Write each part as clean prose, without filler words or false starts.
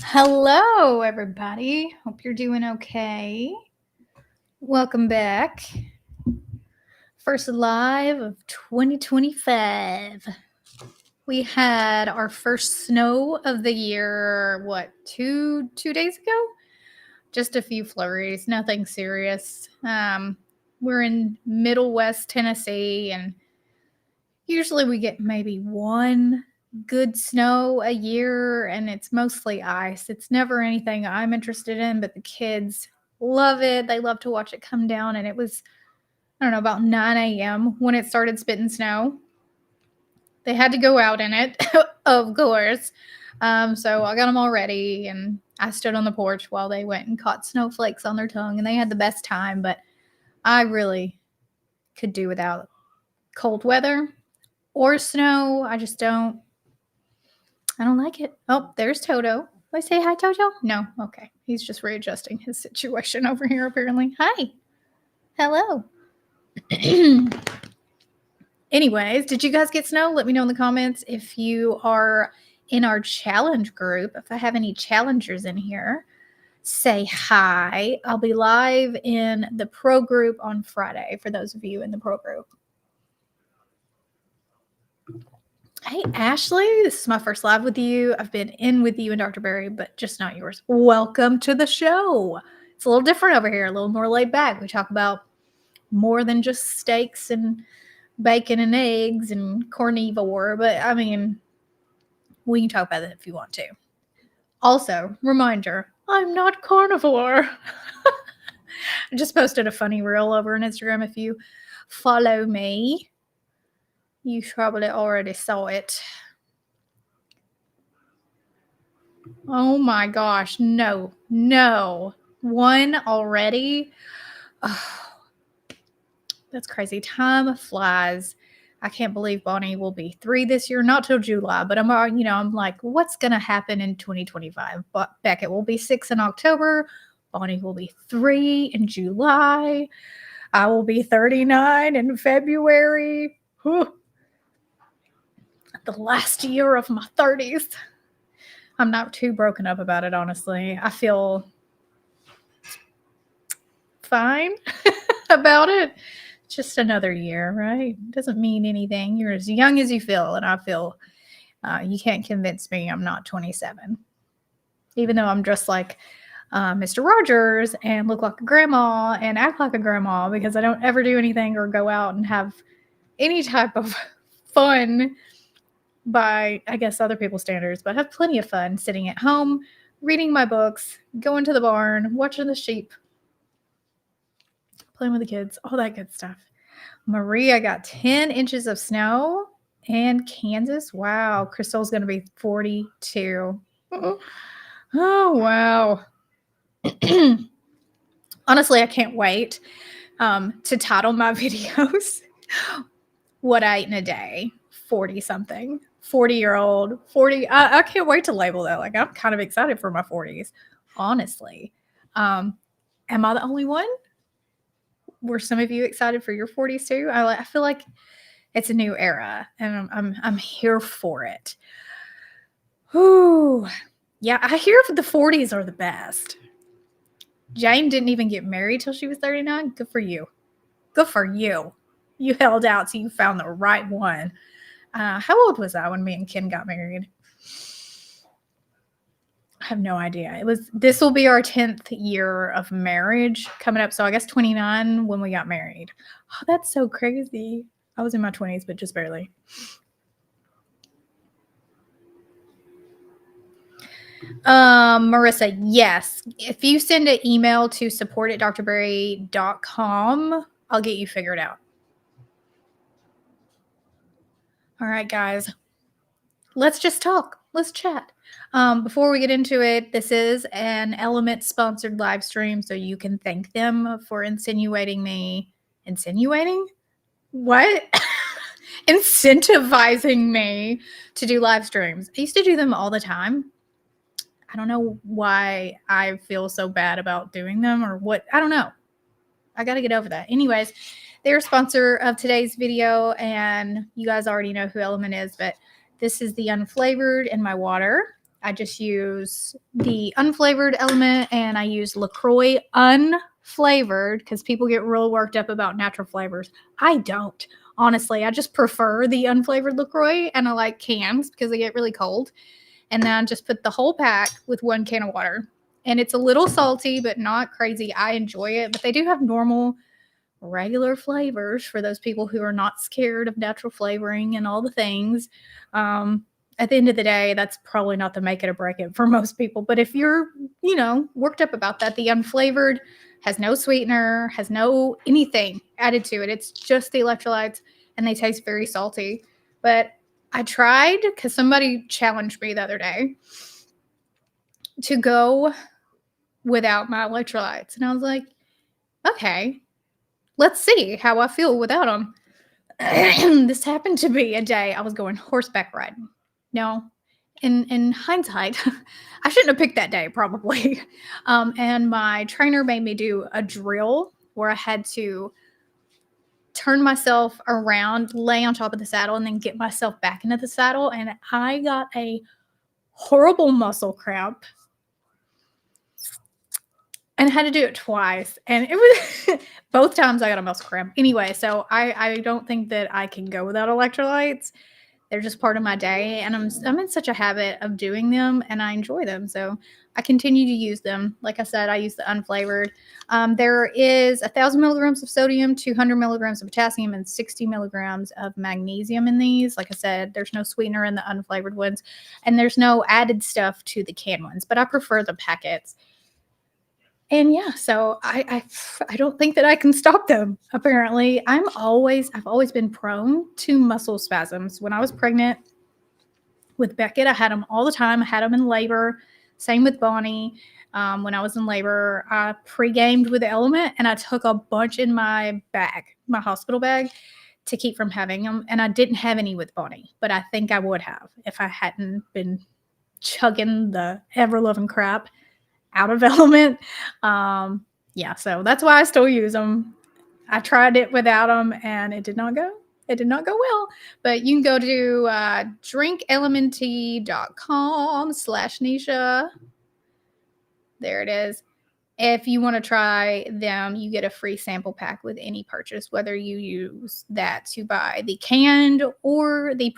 Hello, everybody. Hope you're doing okay. Welcome back. First live of 2025. We had our first snow of the year, two days ago? Just a few flurries, nothing serious. We're in Middle West Tennessee, and usually we get maybe one good snow a year, and it's mostly ice. It's never anything I'm interested in, but the kids love it. They love to watch it come down, and it was, I don't know, about 9 a.m. when it started spitting snow. They had to go out in it, of course. So I got them all ready, and I stood on the porch while they went and caught snowflakes on their tongue, and they had the best time, but I really could do without cold weather or snow. I don't like it. Oh, there's Toto. Do I say hi, Toto? No. Okay. He's just readjusting his situation over here, apparently. Hi. Hello. Anyways, did you guys get snow? Let me know in the comments if you are in our challenge group. If I have any challengers in here, say hi. I'll be live in the pro group on Friday for those of you in the pro group. Hey, Ashley, this is my first live with you. I've been in with you and Dr. Berry, but just not yours. Welcome to the show. It's a little different over here, a little more laid back. We talk about more than just steaks and bacon and eggs and carnivore, but I mean, we can talk about that if you want to. Also, reminder, I'm not carnivore. I just posted a funny reel over on Instagram. If you follow me, you probably already saw it. Oh my gosh, no. One already? Oh, that's crazy. Time flies. I can't believe Bonnie will be 3 this year, not till July, but I'm like, what's going to happen in 2025? But Beckett will be 6 in October. Bonnie will be 3 in July. I will be 39 in February. Whew. The last year of my 30s. I'm not too broken up about it, honestly. I feel fine about it. Just another year, right? Doesn't mean anything. You're as young as you feel, and I feel you can't convince me I'm not 27. Even though I'm dressed like Mr. Rogers and look like a grandma and act like a grandma because I don't ever do anything or go out and have any type of fun by, I guess, other people's standards, but I have plenty of fun sitting at home, reading my books, going to the barn, watching the sheep, playing with the kids, all that good stuff. Maria got 10 inches of snow, and Kansas, wow, Crystal's going to be 42. Oh, wow. Honestly, I can't wait to title my videos what I ate in a day, 40 something. 40-year-old, 40. I can't wait to label that. Like, I'm kind of excited for my 40s, honestly. Am I the only one? Were some of you excited for your 40s too? I feel like it's a new era, and I'm here for it. Whew. Yeah, I hear the 40s are the best. Jane didn't even get married till she was 39. Good for you. Good for you. You held out till you found the right one. How old was I when me and Ken got married? I have no idea. This will be our 10th year of marriage coming up. So I guess 29 when we got married. Oh, that's so crazy. I was in my 20s, but just barely. Marissa, yes. If you send an email to support@drberry.com, I'll get you figured out. All right, guys. Let's just talk. Let's chat. Before we get into it, this is an Element sponsored live stream, so you can thank them for insinuating me. Insinuating? What? Incentivizing me to do live streams. I used to do them all the time. I don't know why I feel so bad about doing them or what. I don't know. I got to get over that. Anyways, they're a sponsor of today's video, and you guys already know who Element is, but this is the unflavored in my water. I just use the unflavored element, and I use LaCroix unflavored because people get real worked up about natural flavors. I don't. Honestly, I just prefer the unflavored LaCroix, and I like cans because they get really cold. And then I just put the whole pack with 1 can of water. And it's a little salty, but not crazy. I enjoy it. But they do have normal, regular flavors for those people who are not scared of natural flavoring and all the things. At the end of the day, that's probably not the make it or break it for most people. But if you're, worked up about that, the unflavored has no sweetener, has no anything added to it. It's just the electrolytes, and they taste very salty. But I tried because somebody challenged me the other day to go without my electrolytes. And I was like, okay, let's see how I feel without them. This happened to be a day I was going horseback riding. No, in hindsight, I shouldn't have picked that day probably. And my trainer made me do a drill where I had to turn myself around, lay on top of the saddle, and then get myself back into the saddle. And I got a horrible muscle cramp and had to do it twice. And it was both times I got a muscle cramp. Anyway, so I don't think that I can go without electrolytes. They're just part of my day, and I'm in such a habit of doing them, and I enjoy them. So I continue to use them. Like I said, I use the unflavored. There is 1,000 milligrams of sodium, 200 milligrams of potassium, and 60 milligrams of magnesium in these. Like I said, there's no sweetener in the unflavored ones, and there's no added stuff to the canned ones, but I prefer the packets. And yeah, so I don't think that I can stop them. Apparently, I've always been prone to muscle spasms. When I was pregnant with Beckett, I had them all the time. I had them in labor. Same with Bonnie. When I was in labor, I pre-gamed with the Element, and I took a bunch in my bag, my hospital bag, to keep from having them. And I didn't have any with Bonnie, but I think I would have if I hadn't been chugging the ever-loving crap out of Element. Yeah, so that's why I still use them. I tried it without them, and it did not go well. But you can go to drinklmnt.com/Nisha. There it is. If you want to try them, you get a free sample pack with any purchase, whether you use that to buy the canned or the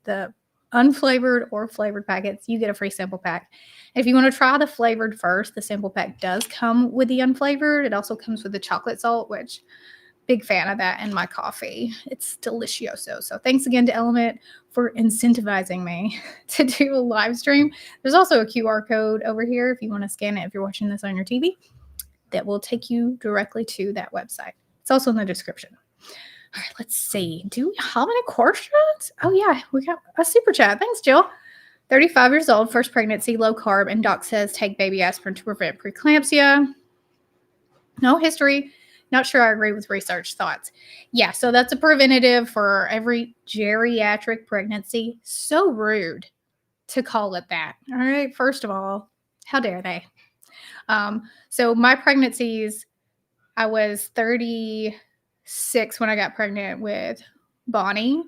the unflavored or flavored packets. You get a free sample pack. If you want to try the flavored first, the sample pack does come with the unflavored. It also comes with the chocolate salt, which big fan of that in my coffee. It's delicioso. So thanks again to Element for incentivizing me to do a live stream. There's also a QR code over here if you want to scan it if you're watching this on your TV that will take you directly to that website. It's also in the description. All right, let's see. Do we have any questions? Oh, yeah, we got a super chat. Thanks, Jill. 35 years old, first pregnancy, low carb, and doc says take baby aspirin to prevent preeclampsia. No history. Not sure I agree with research thoughts. Yeah, so that's a preventative for every geriatric pregnancy. So rude to call it that. All right, first of all, how dare they? So my pregnancies, I was 36 when I got pregnant with Bonnie,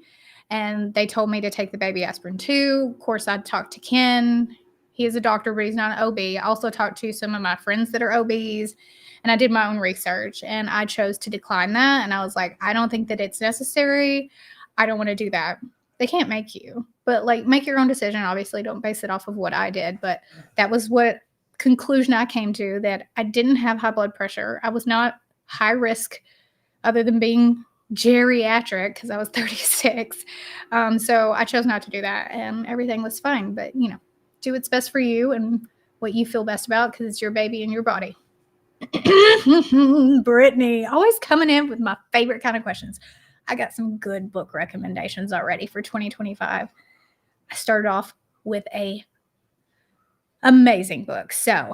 and they told me to take the baby aspirin too. Of course, I talked to Ken. He is a doctor, but he's not an OB. I also talked to some of my friends that are OBs, and I did my own research, and I chose to decline that. And I was like, I don't think that it's necessary. I don't want to do that. They can't make you, but like make your own decision. Obviously, don't base it off of what I did, but that was what conclusion I came to, that I didn't have high blood pressure. I was not high risk other than being geriatric because I was 36. So I chose not to do that, and everything was fine. But, do what's best for you and what you feel best about because it's your baby and your body. Brittany, always coming in with my favorite kind of questions. I got some good book recommendations already for 2025. I started off with a amazing book. So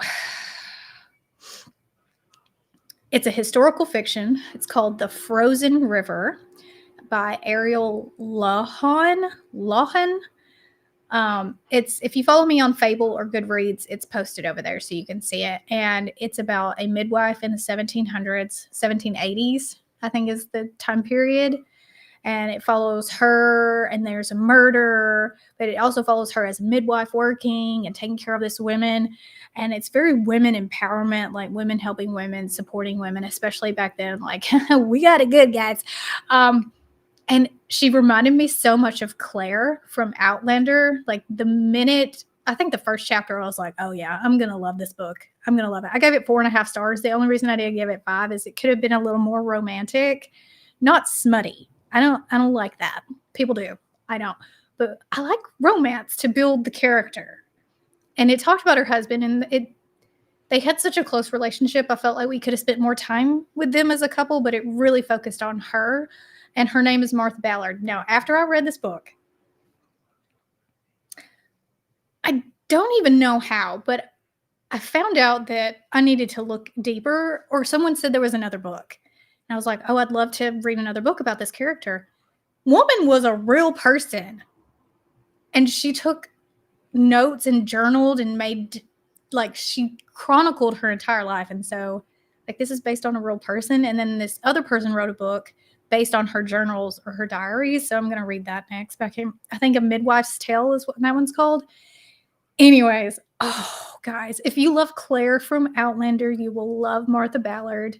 it's a historical fiction. It's called The Frozen River by Ariel Lawhon. It's, if you follow me on Fable or Goodreads, it's posted over there so you can see it. And it's about a midwife in the 1700s, 1780s, I think is the time period. and it follows her, and there's a murder, but it also follows her as a midwife working and taking care of this women. And it's very women empowerment, like women helping women, supporting women, especially back then. Like, we got it good, guys. And she reminded me so much of Claire from Outlander. Like, the minute, I think the first chapter, I was like, oh yeah, I'm going to love this book. I'm going to love it. I gave it 4.5 stars. The only reason I didn't give it 5 is it could have been a little more romantic, not smutty. I don't like that. People do. I don't. But I like romance to build the character. And it talked about her husband, and they had such a close relationship. I felt like we could have spent more time with them as a couple, but it really focused on her. And her name is Martha Ballard. Now, after I read this book, I don't even know how, but I found out that I needed to look deeper, or someone said there was another book. And I was like, oh, I'd love to read another book about this character. Woman was a real person. And she took notes and journaled and made, like, she chronicled her entire life. And so, like, this is based on a real person. And then this other person wrote a book based on her journals or her diaries. So I'm going to read that next. I think A Midwife's Tale is what that one's called. Anyways, oh, guys, if you love Claire from Outlander, you will love Martha Ballard.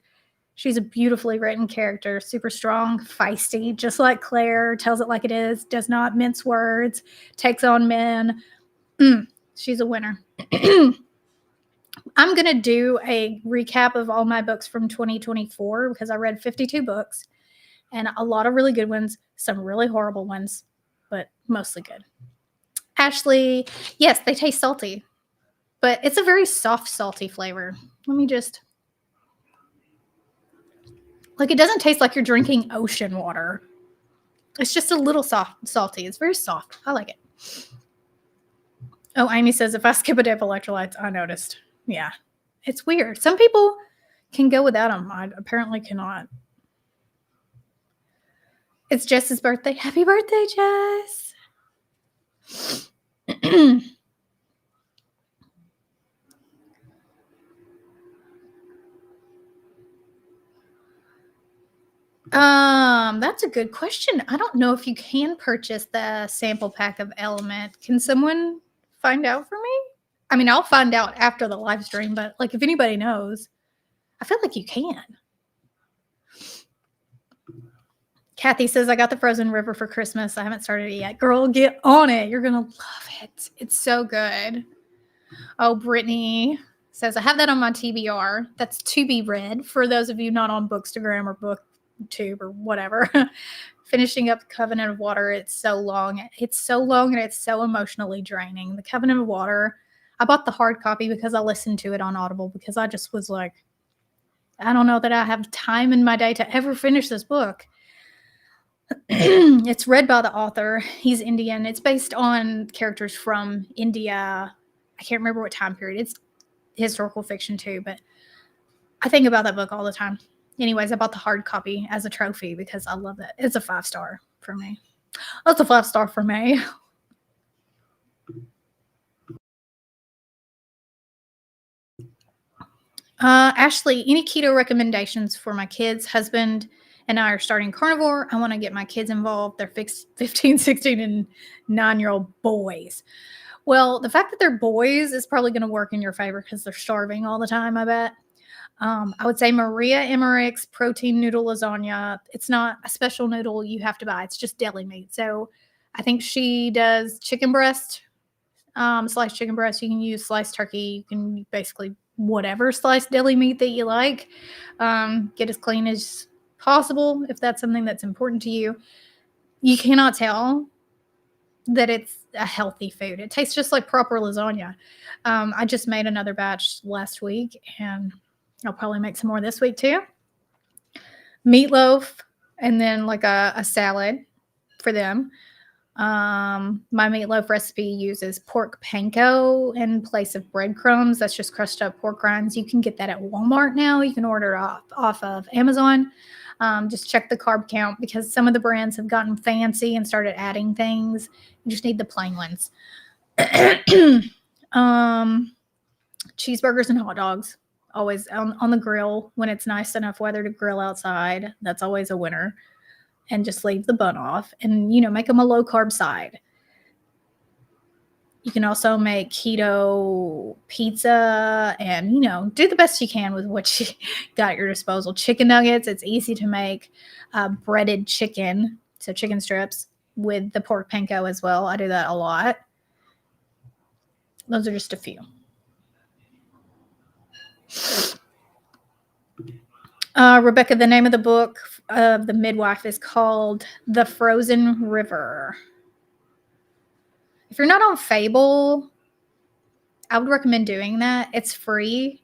She's a beautifully written character, super strong, feisty, just like Claire, tells it like it is, does not mince words, takes on men. She's a winner. I'm going to do a recap of all my books from 2024 because I read 52 books. And a lot of really good ones, some really horrible ones, but mostly good. Ashley, yes, they taste salty, but it's a very soft, salty flavor. Let me just, like, it doesn't taste like you're drinking ocean water. It's just a little soft, salty. It's very soft. I like it. Oh, Amy says, if I skip a day of electrolytes, I noticed. Yeah, it's weird. Some people can go without them. I apparently cannot. It's Jess's birthday. Happy birthday, Jess. That's a good question. I don't know if you can purchase the sample pack of Element. Can someone find out for me? I mean, I'll find out after the live stream, but like, if anybody knows, I feel like you can. Kathy says, I got the Frozen River for Christmas. I haven't started it yet. Girl, get on it. You're going to love it. It's so good. Oh, Brittany says, I have that on my TBR. That's to be read for those of you not on Bookstagram or BookTube or whatever. Finishing up Covenant of Water. It's so long. It's so long and it's so emotionally draining. The Covenant of Water, I bought the hard copy because I listened to it on Audible because I just was like, I don't know that I have time in my day to ever finish this book. It's read by the author. He's Indian. It's based on characters from India. I can't remember what time period. It's historical fiction too, but I think about that book all the time. Anyways, I bought the hard copy as a trophy because I love it. It's a 5-star for me. That's a 5-star for me. Ashley, any keto recommendations for my kids? Husband and I are starting carnivore. I want to get my kids involved. They're 15, 16, and 9-year-old boys. Well, the fact that they're boys is probably going to work in your favor because they're starving all the time, I bet. I would say Maria Emmerich's protein noodle lasagna. It's not a special noodle you have to buy. It's just deli meat. So I think she does chicken breast, sliced chicken breast. You can use sliced turkey. You can basically whatever sliced deli meat that you like. Get as clean as possible if that's something that's important to you. You cannot tell that it's a healthy food. It tastes just like proper lasagna. I just made another batch last week, and I'll probably make some more this week too. Meatloaf, and then like a salad for them. My meatloaf recipe uses pork panko in place of breadcrumbs. That's just crushed up pork rinds. You can get that at Walmart now. You can order off of Amazon. Just check the carb count because some of the brands have gotten fancy and started adding things. You just need the plain ones. Cheeseburgers and hot dogs. Always on the grill when it's nice enough weather to grill outside. That's always a winner. and just leave the bun off and, make them a low carb side. You can also make keto pizza and, do the best you can with what you got at your disposal. Chicken nuggets, it's easy to make. Breaded chicken, so chicken strips with the pork panko as well. I do that a lot. Those are just a few. Rebecca, the name of the book of the midwife is called The Frozen River. If you're not on Fable, I would recommend doing that. It's free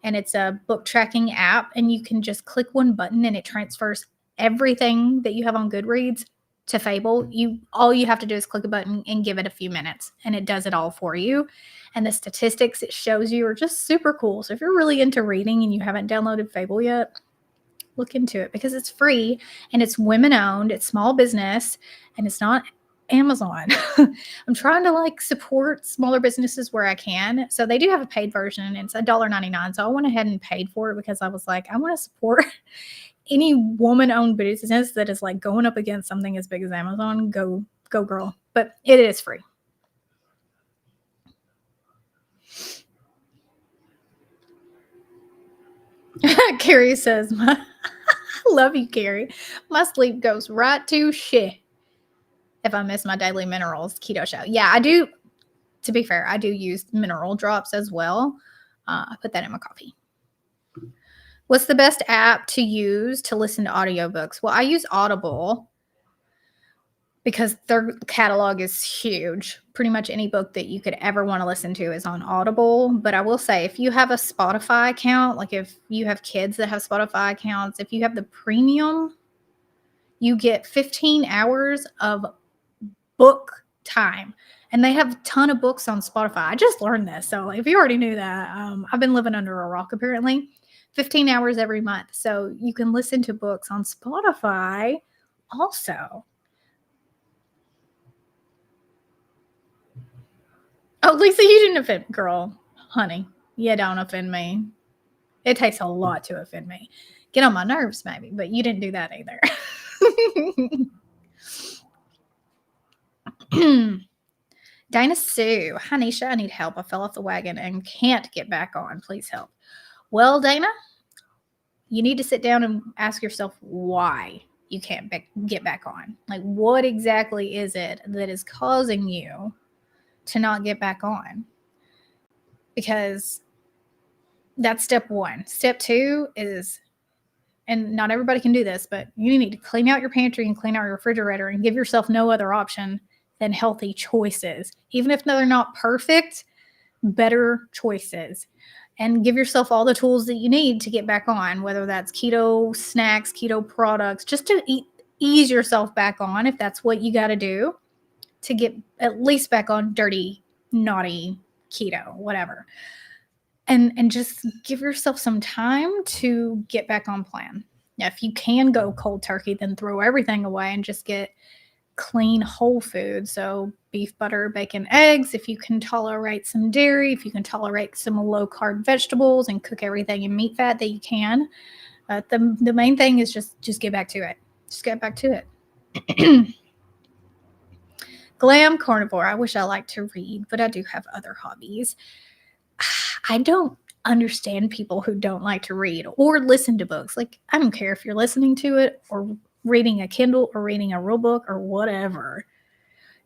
and it's a book tracking app, and you can just click one button and it transfers everything that you have on Goodreads to Fable. All you have to do is click a button and give it a few minutes, and it does it all for you. And the statistics it shows you are just super cool. So if you're really into reading and you haven't downloaded Fable yet, look into it because it's free and it's women owned, it's small business, and it's not Amazon. I'm trying to support smaller businesses where I can. So they do have a paid version and it's $1.99. So I went ahead and paid for it because I was like, I want to support any woman-owned business that is going up against something as big as Amazon. Go girl. But it is free. Carrie says, I love you, Carrie. My sleep goes right to shit if I miss my daily minerals keto show. Yeah, I do. To be fair, I do use mineral drops as well. I put that in my coffee. What's the best app to use to listen to audiobooks? Well, I use Audible because their catalog is huge. Pretty much any book that you could ever want to listen to is on Audible. But I will say, if you have a Spotify account, if you have kids that have Spotify accounts, if you have the premium, you get 15 hours of book time. And they have a ton of books on Spotify. I just learned this. So if you already knew that, I've been living under a rock apparently. 15 hours every month. So you can listen to books on Spotify also. Oh, Lisa, you didn't offend me. Girl, honey, you don't offend me. It takes a lot to offend me. Get on my nerves, maybe, but you didn't do that either. Dana Sue, hi Nisha, I need help. I fell off the wagon and can't get back on. Please help. Well, Dana, you need to sit down and ask yourself why you can't get back on. What exactly is it that is causing you to not get back on? Because that's step one. Step two is, and not everybody can do this, but you need to clean out your pantry and clean out your refrigerator and give yourself no other option than healthy choices. Even if they're not perfect, better choices. And give yourself all the tools that you need to get back on, whether that's keto snacks, keto products, just to ease yourself back on if that's what you got to do to get at least back on dirty, naughty keto, whatever. And just give yourself some time to get back on plan. Now, if you can go cold turkey, then throw everything away and just get clean whole food. So beef, butter, bacon, eggs. If you can tolerate some dairy, if you can tolerate some low carb vegetables and cook everything in meat fat that you can. The main thing is just get back to it. Just get back to it. Glam carnivore. I wish I liked to read, but I do have other hobbies. I don't understand people who don't like to read or listen to books. I don't care if you're listening to it or reading a Kindle or reading a real book or whatever.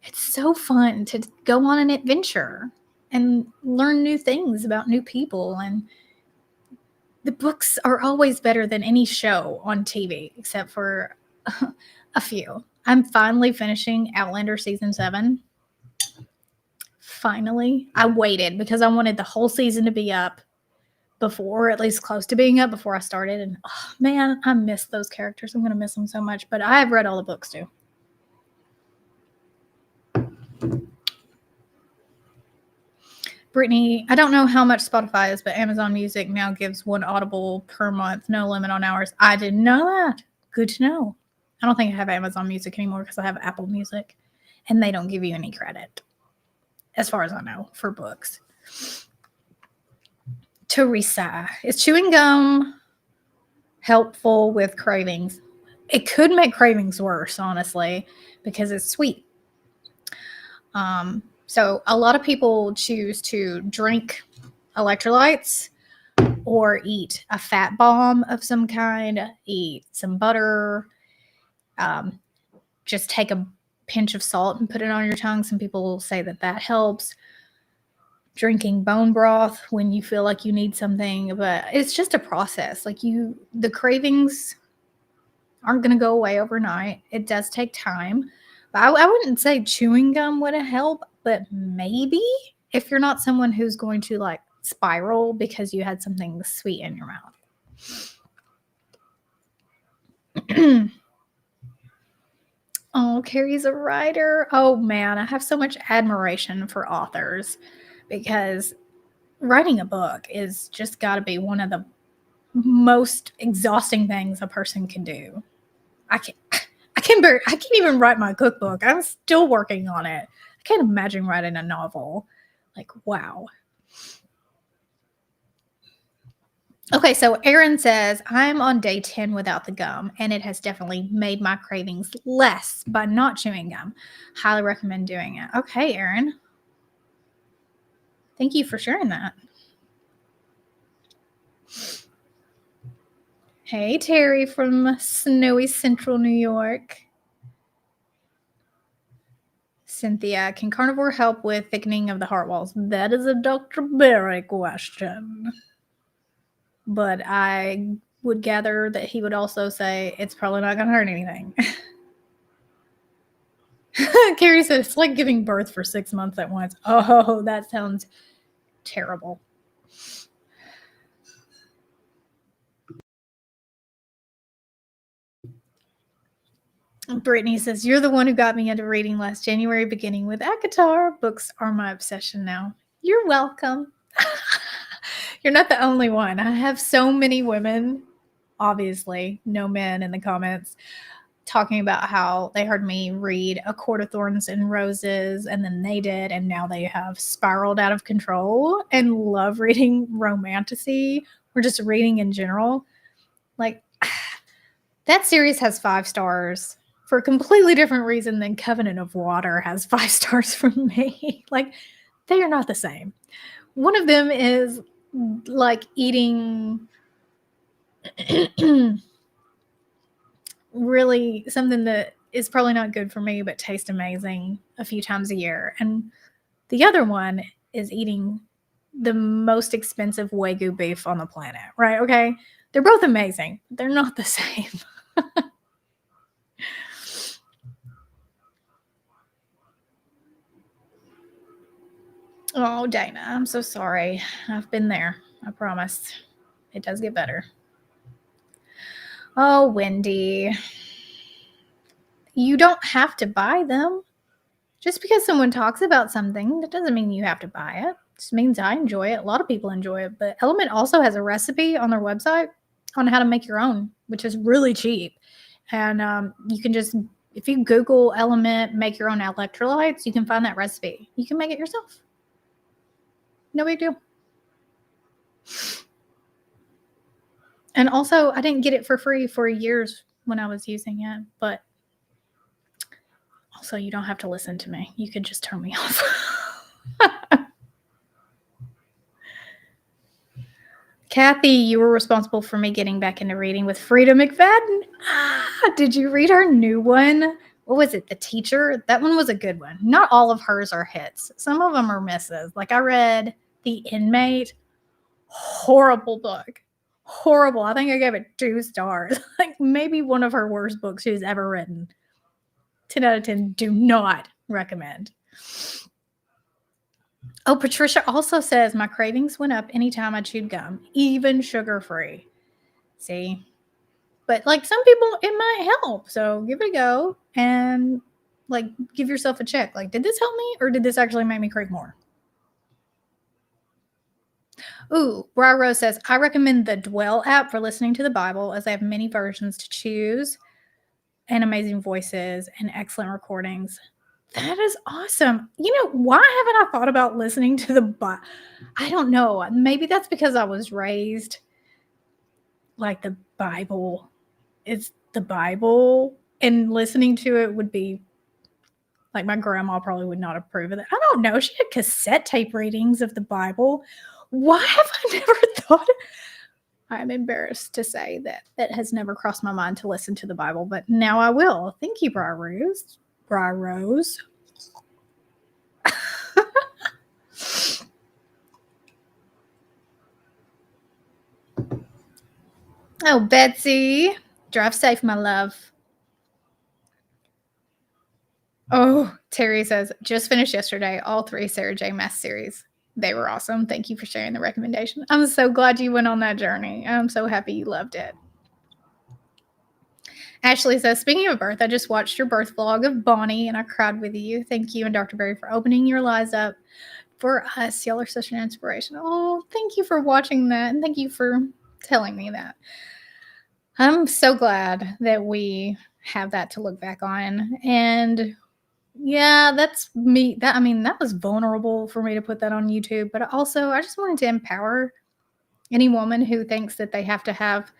It's so fun to go on an adventure and learn new things about new people. And the books are always better than any show on TV, except for a few. I'm finally finishing Outlander season 7. Finally. I waited because I wanted the whole season to be up before, at least close to being up before I started. And oh man, I miss those characters. I'm going to miss them so much, but I have read all the books too. Brittany, I don't know how much Spotify is, but Amazon Music now gives 1 Audible per month, no limit on hours. I didn't know that. Good to know. I don't think I have Amazon Music anymore because I have Apple Music, and they don't give you any credit, as far as I know, for books. Teresa, is chewing gum helpful with cravings? it could make cravings worse, honestly, because it's sweet. So a lot of people choose to drink electrolytes or eat a fat bomb of some kind, eat some butter, just take a pinch of salt and put it on your tongue. Some people say that that helps. Drinking bone broth when you feel like you need something, but it's just a process. Like the cravings aren't going to go away overnight. It does take time. But I wouldn't say chewing gum would help, but maybe if you're not someone who's going to like spiral because you had something sweet in your mouth. Oh, Carrie's a writer. Oh man, I have so much admiration for authors because writing a book is just got to be one of the most exhausting things a person can do. I can't even write my cookbook. I'm still working on it. I can't imagine writing a novel. Like, wow. Okay, so Aaron says, I'm on day 10 without the gum, and it has definitely made my cravings less by not chewing gum. Highly recommend doing it. Okay, Aaron. Thank you for sharing that. Hey, Terry from snowy central New York. Cynthia, can carnivore help with thickening of the heart walls? That is a Dr. Berry question. But I would gather that he would also say it's probably not going to hurt anything. Carrie says it's like giving birth for 6 months at once. Oh, that sounds terrible. Brittany says, you're the one who got me into reading last January, beginning with ACOTAR. Books are my obsession now. You're welcome. You're not the only one. I have so many women, obviously, no men in the comments, talking about how they heard me read A Court of Thorns and Roses, and then they did, and now they have spiraled out of control and love reading romantasy or just reading in general. Like, that series has 5 stars for a completely different reason than Covenant of Water has 5 stars from me. Like, they are not the same. One of them is like eating really something that is probably not good for me but tastes amazing a few times a year. And the other one is eating the most expensive Wagyu beef on the planet, right? Okay. They're both amazing. They're not the same. Oh, Dana, I'm so sorry. I've been there. I promise. It does get better. Oh, Wendy. You don't have to buy them. Just because someone talks about something, that doesn't mean you have to buy it. It just means I enjoy it. A lot of people enjoy it. But Element also has a recipe on their website on how to make your own, which is really cheap. And you can just, if you Google Element, make your own electrolytes, you can find that recipe. You can make it yourself. No big deal. And also, I didn't get it for free for years when I was using it. But also, you don't have to listen to me. You could just turn me off. Kathy, you were responsible for me getting back into reading with Frida McFadden. Did you read her new one? What was it? The Teacher? That one was a good one. Not all of hers are hits. Some of them are misses. Like I read The Inmate. Horrible book. Horrible. I think I gave it 2 stars. Like maybe one of her worst books she's ever written. 10 out of 10. Do not recommend. Oh, Patricia also says my cravings went up anytime I chewed gum, even sugar-free. See? But like some people, it might help. So give it a go and like give yourself a check. Like, did this help me or did this actually make me crave more? Ooh, Briar Rose says, I recommend the Dwell app for listening to the Bible as they have many versions to choose and amazing voices and excellent recordings. That is awesome. You know, why haven't I thought about listening to the Bible? I don't know. Maybe that's because I was raised like the Bible is the Bible and listening to it would be like my grandma probably would not approve of that. I don't know. She had cassette tape readings of the Bible. Why have I never thought? I'm embarrassed to say that that has never crossed my mind to listen to the Bible, but now I will. Thank you, Briar Rose. Briar Rose. Oh, Betsy. Drive safe, my love. Oh, Terry says, just finished yesterday, all 3 Sarah J. Maas series. They were awesome. Thank you for sharing the recommendation. I'm so glad you went on that journey. I'm so happy you loved it. Ashley says, speaking of birth, I just watched your birth vlog of Bonnie and I cried with you. Thank you and Dr. Berry for opening your lives up for us. Y'all are such an inspiration. Oh, thank you for watching that. And thank you for telling me that. I'm so glad that we have that to look back on. And yeah, that's me. That was vulnerable for me to put that on YouTube. But also, I just wanted to empower any woman who thinks that they have to have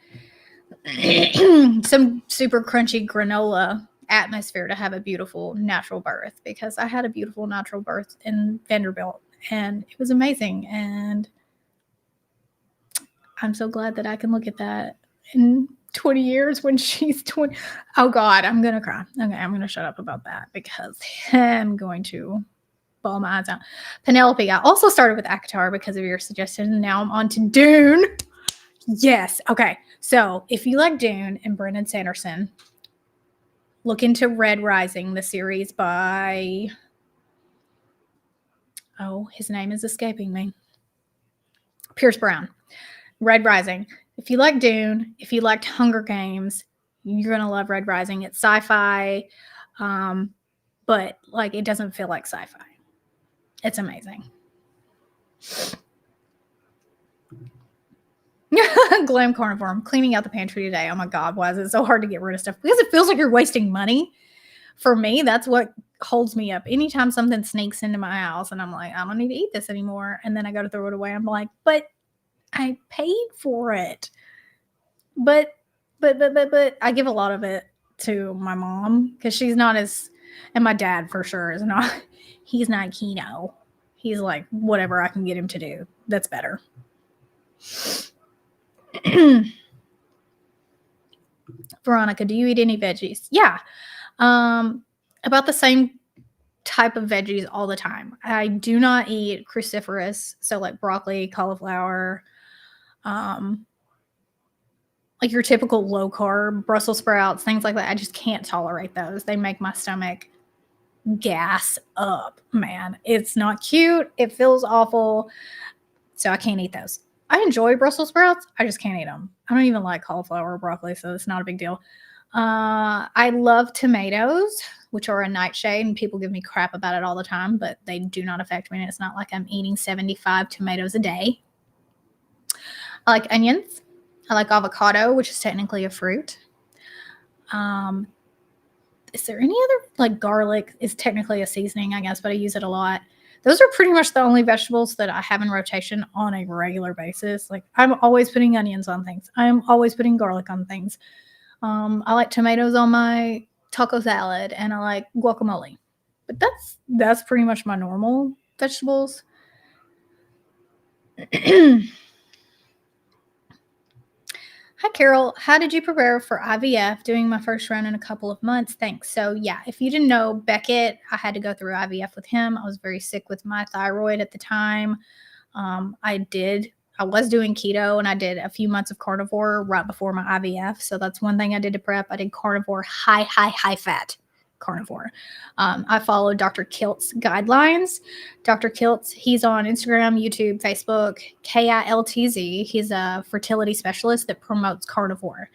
some super crunchy granola atmosphere to have a beautiful natural birth, because I had a beautiful natural birth in Vanderbilt and it was amazing. And I'm so glad that I can look at that in 20 years when she's 20. Oh God, I'm going to cry. Okay, I'm going to shut up about that because I'm going to bawl my eyes out. Penelope, I also started with Akatar because of your suggestion. And now I'm on to Dune. Yes. Okay. So if you like Dune and Brendan Sanderson, look into Red Rising, the series by, his name is escaping me. Pierce Brown. Red Rising. If you like Dune, if you liked Hunger Games, you're going to love Red Rising. It's sci-fi, but like it doesn't feel like sci-fi. It's amazing. Glam Carnivore. I'm cleaning out the pantry today. Oh my God, why is it so hard to get rid of stuff? Because it feels like you're wasting money. For me, that's what holds me up. Anytime something sneaks into my house and I'm like, I don't need to eat this anymore. And then I go to throw it away. I'm like, but I paid for it. But I give a lot of it to my mom because she's not as, and my dad for sure is not, he's not keto. He's like, whatever I can get him to do, that's better. Veronica, do you eat any veggies? Yeah. About the same type of veggies all the time. I do not eat cruciferous, so like broccoli, cauliflower, like your typical low carb, Brussels sprouts, things like that. I just can't tolerate those. They make my stomach gas up, man. It's not cute. It feels awful. So I can't eat those. I enjoy Brussels sprouts. I just can't eat them. I don't even like cauliflower or broccoli, so it's not a big deal. I love tomatoes, which are a nightshade, and people give me crap about it all the time, but they do not affect me. And it's not like I'm eating 75 tomatoes a day. I like onions. I like avocado, which is technically a fruit. Is there any other, like garlic is technically a seasoning, I guess, but I use it a lot. Those are pretty much the only vegetables that I have in rotation on a regular basis. Like I'm always putting onions on things. I'm always putting garlic on things. I like tomatoes on my taco salad and I like guacamole. But that's pretty much my normal vegetables. Hi, Carol. How did you prepare for IVF? Doing my first run in a couple of months. Thanks. So, yeah, if you didn't know, Beckett, I had to go through IVF with him. I was very sick with my thyroid at the time. I was doing keto and I did a few months of carnivore right before my IVF. So that's one thing I did to prep. I did carnivore, high fat carnivore. I followed Dr. Kilt's guidelines. Dr. Kiltz, he's on Instagram, YouTube, Facebook, KILTZ. He's a fertility specialist that promotes carnivore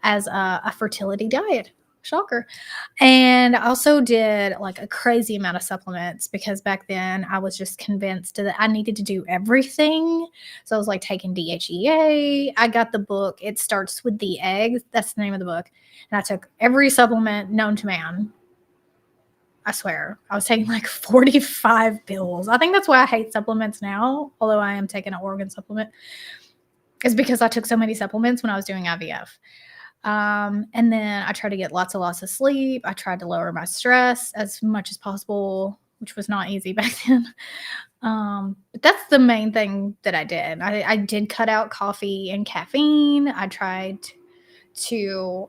as a fertility diet. Shocker. And I also did like a crazy amount of supplements because back then I was just convinced that I needed to do everything. So I was like taking DHEA. I got the book. It Starts with the Egg. That's the name of the book. And I took every supplement known to man. I swear, I was taking like 45 pills. I think that's why I hate supplements now, although I am taking an organ supplement, is because I took so many supplements when I was doing IVF. And then I tried to get lots of sleep. I tried to lower my stress as much as possible, which was not easy back then. But that's the main thing that I did. I did cut out coffee and caffeine. I tried to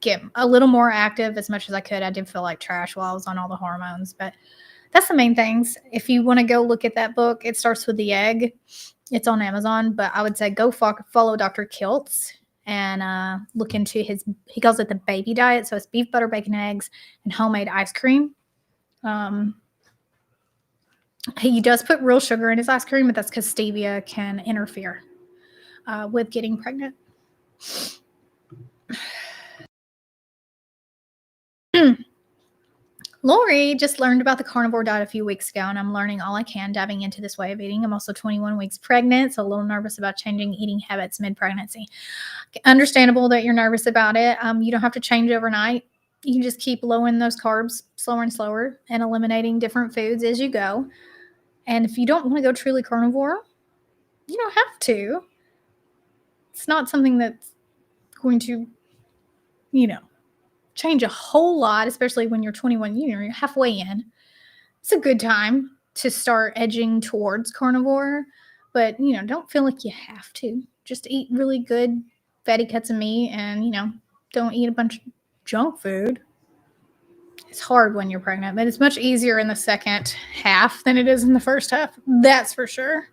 get a little more active as much as I could. I did feel like trash while I was on all the hormones, but that's the main things. If you want to go look at that book, it starts with the egg. It's on Amazon, but I would say go follow Dr. Kiltz and look into he calls it the baby diet. So it's beef, butter, bacon, eggs, and homemade ice cream. He does put real sugar in his ice cream, but that's because stevia can interfere with getting pregnant. Lori just learned about the carnivore diet a few weeks ago, and I'm learning all I can diving into this way of eating. I'm also 21 weeks pregnant, so a little nervous about changing eating habits mid-pregnancy. Understandable that you're nervous about it. You don't have to change overnight. You can just keep lowering those carbs slower and slower and eliminating different foods as you go. And if you don't want to go truly carnivore, you don't have to. It's not something that's going to, change a whole lot, especially when you're 21, you're halfway in. It's a good time to start edging towards carnivore, but, don't feel like you have to. Just eat really good fatty cuts of meat and, don't eat a bunch of junk food. It's hard when you're pregnant, but it's much easier in the second half than it is in the first half. That's for sure.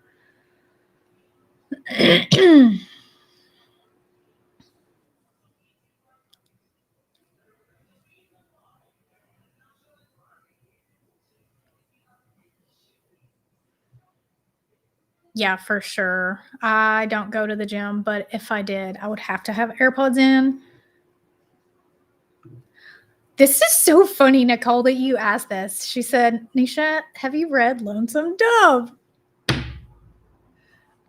Yeah, for sure. I don't go to the gym, but if I did, I would have to have AirPods in. This is so funny, Nicole, that you asked this. She said, Nisha, have you read Lonesome Dove?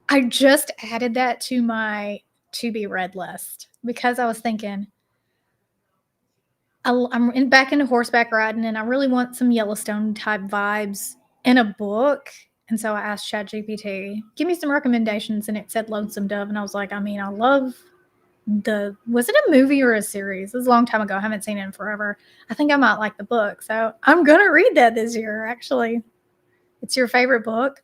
I just added that to my to be read list because I was thinking, I'm back into horseback riding and I really want some Yellowstone type vibes in a book. And so I asked ChatGPT, give me some recommendations. And it said Lonesome Dove. And I was like, I love was it a movie or a series? It was a long time ago. I haven't seen it in forever. I think I might like the book. So I'm going to read that this year, actually. It's your favorite book?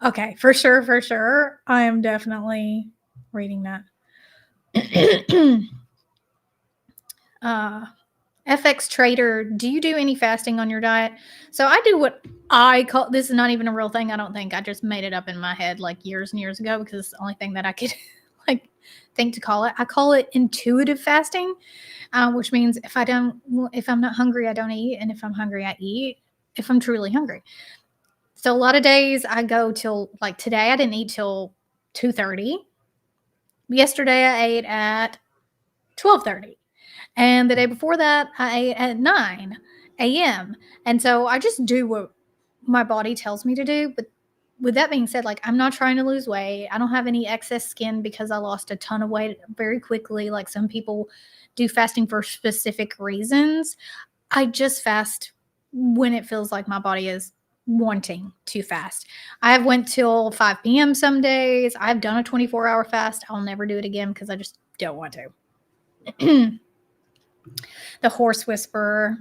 Okay, for sure. I am definitely reading that. FX Trader, do you do any fasting on your diet? So I do what I call, this is not even a real thing, I don't think. I just made it up in my head like years and years ago because it's the only thing that I could think to call it. I call it intuitive fasting, which means if I'm not hungry, I don't eat. And if I'm hungry, I eat if I'm truly hungry. So a lot of days I go till, like today, I didn't eat till 2:30. Yesterday I ate at 12:30. And the day before that, I ate at 9 a.m. And so I just do what my body tells me to do. But with that being said, I'm not trying to lose weight. I don't have any excess skin because I lost a ton of weight very quickly. Like some people do fasting for specific reasons. I just fast when it feels like my body is wanting to fast. I have went till 5 p.m. some days. I've done a 24-hour fast. I'll never do it again because I just don't want to. The horse whisperer.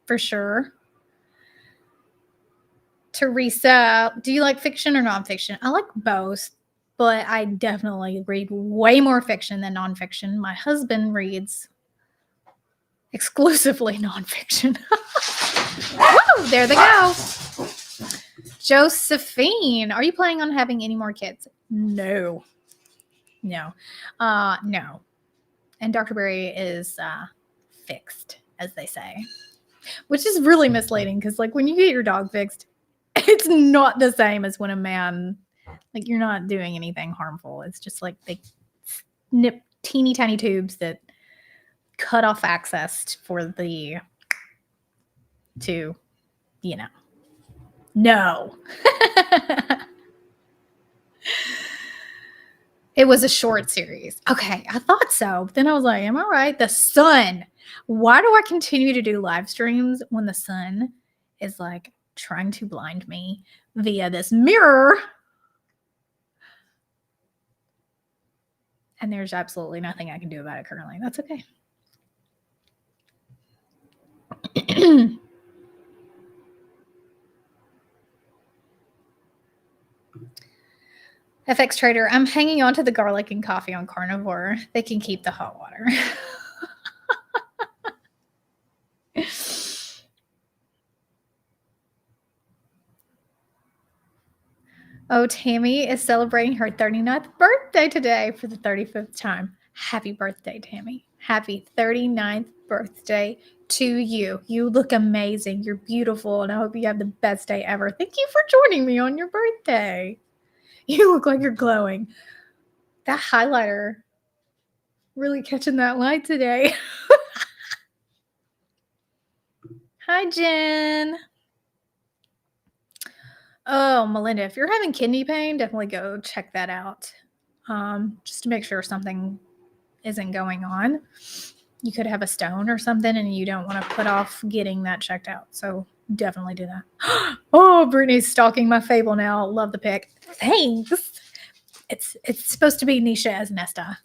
For sure. Teresa, do you like fiction or nonfiction? I like both, but I definitely read way more fiction than nonfiction. My husband reads exclusively nonfiction. Woo, there they go. Josephine, are you planning on having any more kids? No. No. And Dr. Berry is fixed, as they say, which is really misleading because, when you get your dog fixed, it's not the same as when a man, you're not doing anything harmful. It's just they snip teeny tiny tubes that cut off access No. It was a short series. Okay, I thought so. But then I was like, am I right? The sun. Why do I continue to do live streams when the sun is trying to blind me via this mirror? And there's absolutely nothing I can do about it currently. That's okay. FX Trader, I'm hanging on to the garlic and coffee on carnivore. They can keep the hot water. Oh, Tammy is celebrating her 39th birthday today for the 35th time. Happy birthday, Tammy. Happy 39th birthday to you. You look amazing. You're beautiful, and I hope you have the best day ever. Thank you for joining me on your birthday. You look like you're glowing. That highlighter really catching that light today. Hi, Jen. Oh, Melinda, if you're having kidney pain, definitely go check that out. Just to make sure something isn't going on. You could have a stone or something and you don't want to put off getting that checked out. So definitely do that. Oh, Brittany's stalking my Fable now. Love the pic. Thanks. It's supposed to be Nisha as Nesta.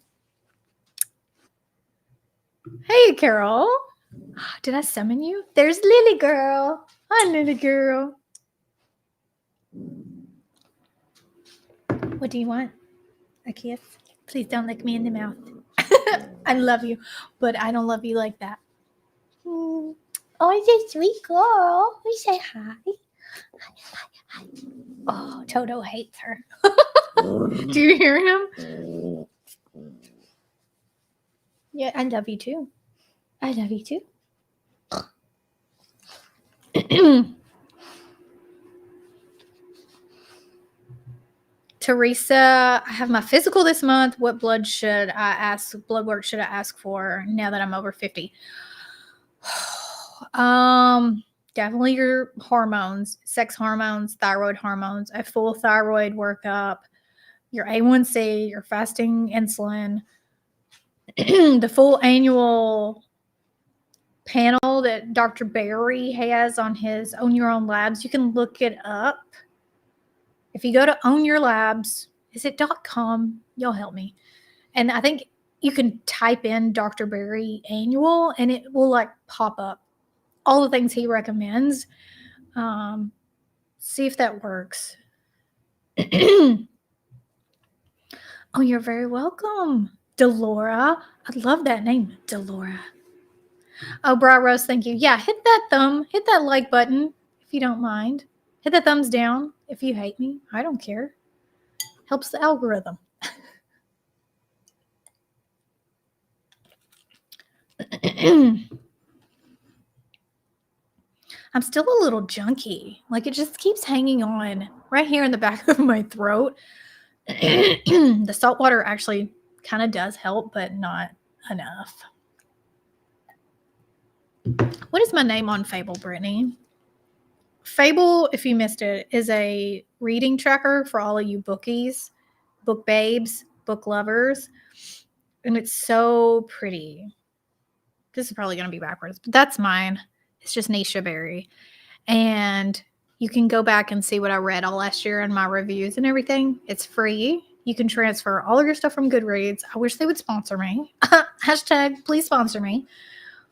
Hey, Carol. Did I summon you? There's Lily Girl. Hi, Lily Girl. What do you want? A kiss? Please don't lick me in the mouth. I love you, but I don't love you like that. Oh, it's a sweet girl. We say hi. Hi. Oh, Toto hates her. Do you hear him? Yeah, I love you too. I love you too. Teresa, I have my physical this month. What blood work should I ask for now that I'm over 50? Definitely your hormones, sex hormones, thyroid hormones, a full thyroid workup, your A1C, your fasting insulin, the full annual panel that Dr. Barry has on his Own Your Own Labs. You can look it up. If you go to Own Your Labs, is it .com? Y'all help me. And I think you can type in Dr. Barry annual and it will like pop up all the things he recommends. See if that works. Oh, you're very welcome, Delora. I love that name, Delora. Oh, Bra Rose, thank you. Yeah, hit that like button if you don't mind. Hit the thumbs down if you hate me. I don't care. Helps the algorithm. I'm still a little junky. Like it just keeps hanging on right here in the back of my throat. The salt water actually kind of does help, but not enough. What is my name on Fable, Brittany? Fable, if you missed it, is a reading tracker for all of you bookies, book babes, book lovers. And it's so pretty. This is probably going to be backwards, but that's mine. It's just Nisha Berry. And you can go back and see what I read all last year and my reviews and everything. It's free. You can transfer all of your stuff from Goodreads. I wish they would sponsor me. Hashtag please sponsor me.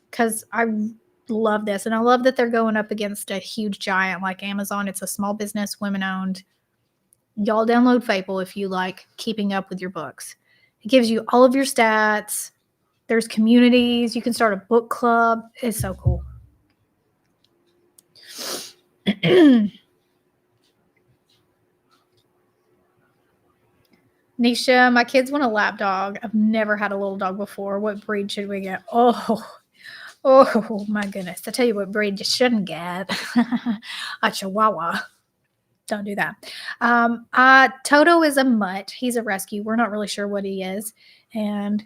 Because I love this. And I love that they're going up against a huge giant like Amazon. It's a small business, women owned. Y'all download Fable if you like keeping up with your books. It gives you all of your stats. There's communities. You can start a book club. It's so cool. Nisha, my kids want a lap dog. I've never had a little dog before. What breed should we get? Oh my goodness. I tell you what breed you shouldn't get. A Chihuahua. Don't do that. Toto is a mutt. He's a rescue. We're not really sure what he is. And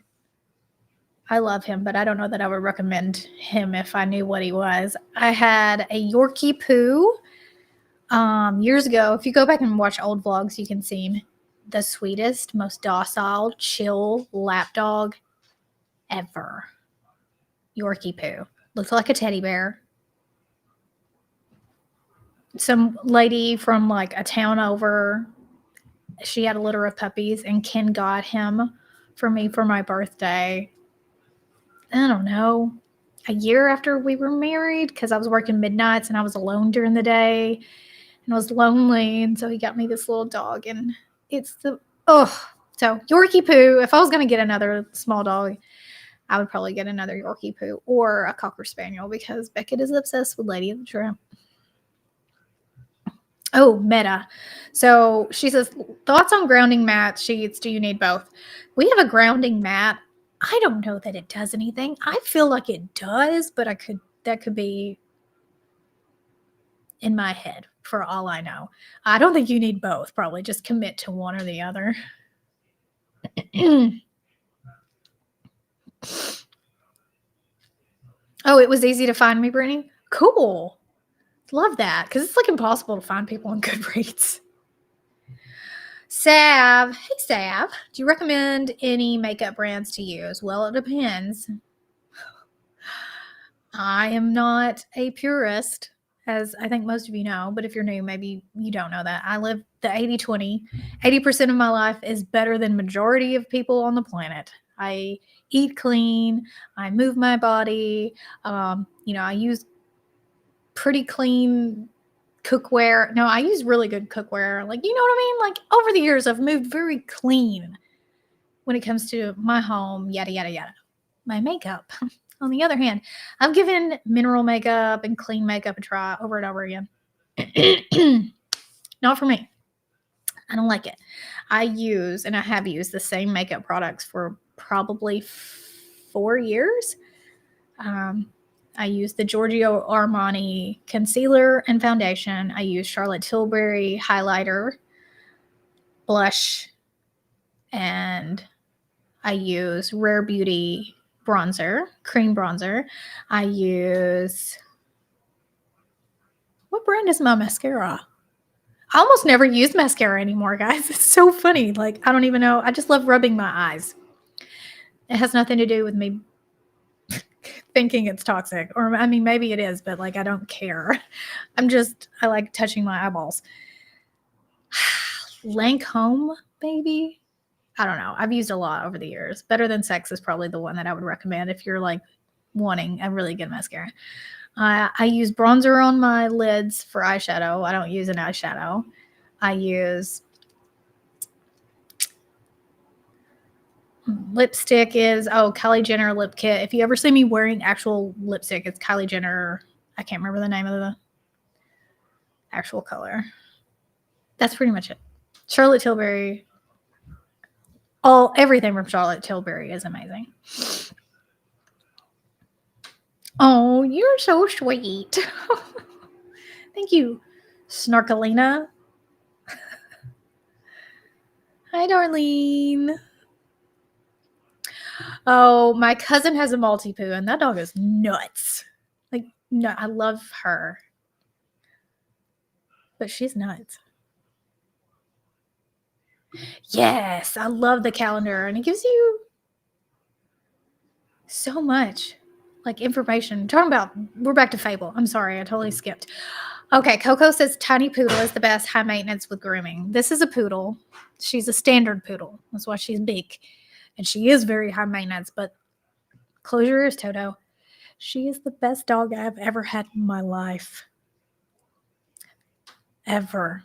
I love him, but I don't know that I would recommend him if I knew what he was. I had a Yorkie Poo years ago. If you go back and watch old vlogs, you can see him. The sweetest, most docile, chill lap dog ever. Yorkie Poo. Looked like a teddy bear. Some lady from like a town over, she had a litter of puppies and Ken got him for me for my birthday. I don't know, a year after we were married, because I was working midnights and I was alone during the day and I was lonely. And so he got me this little dog, and it's so Yorkie Poo. If I was going to get another small dog, I would probably get another Yorkie Poo or a Cocker Spaniel, because Beckett is obsessed with Lady of the Tramp. Oh, Meta. So she says, thoughts on grounding mat sheets. Do you need both? We have a grounding mat. I don't know that it does anything. I feel like it does, but that could be in my head for all I know. I don't think you need both. Probably just commit to one or the other. Oh, it was easy to find me, Brittany? Cool. Love that, because it's like impossible to find people on Goodreads. Sav. Hey, Sav. Do you recommend any makeup brands to use? Well, it depends. I am not a purist, as I think most of you know, but if you're new, maybe you don't know that. I live the 80-20. 80% of my life is better than majority of people on the planet. I eat clean. I move my body. I use pretty clean cookware. No, I use really good cookware. Like, you know what I mean? Like, over the years, I've moved very clean when it comes to my home, yada, yada, yada. My makeup, on the other hand, I've given mineral makeup and clean makeup a try over and over again. Not for me. I don't like it. I have used the same makeup products for probably 4 years. I use the Giorgio Armani concealer and foundation. I use Charlotte Tilbury highlighter, blush, and I use Rare Beauty bronzer, cream bronzer. I use, what brand is my mascara? I almost never use mascara anymore, guys. It's so funny. Like, I don't even know. I just love rubbing my eyes. It has nothing to do with me thinking it's toxic, or I mean, maybe it is, but like, I don't care. I like touching my eyeballs. Lancome, baby. I don't know. I've used a lot over the years. Better Than Sex is probably the one that I would recommend if you're like wanting a really good mascara. I use bronzer on my lids for eyeshadow. I don't use an eyeshadow. I use lipstick is, Kylie Jenner lip kit. If you ever see me wearing actual lipstick, it's Kylie Jenner. I can't remember the name of the actual color. That's pretty much it. Charlotte Tilbury. Everything from Charlotte Tilbury is amazing. Oh, you're so sweet. Thank you, Snarkalina. Hi, Darlene. Oh, my cousin has a Maltipoo, and that dog is nuts. Like, no, I love her, but she's nuts. Yes, I love the calendar, and it gives you so much, like, information. We're back to Fable. I'm sorry, I totally skipped. Okay, Coco says Tiny Poodle is the best, high maintenance with grooming. This is a poodle. She's a standard poodle. That's why she's big. And she is very high maintenance, but close your ears, Toto. She is the best dog I've ever had in my life. Ever.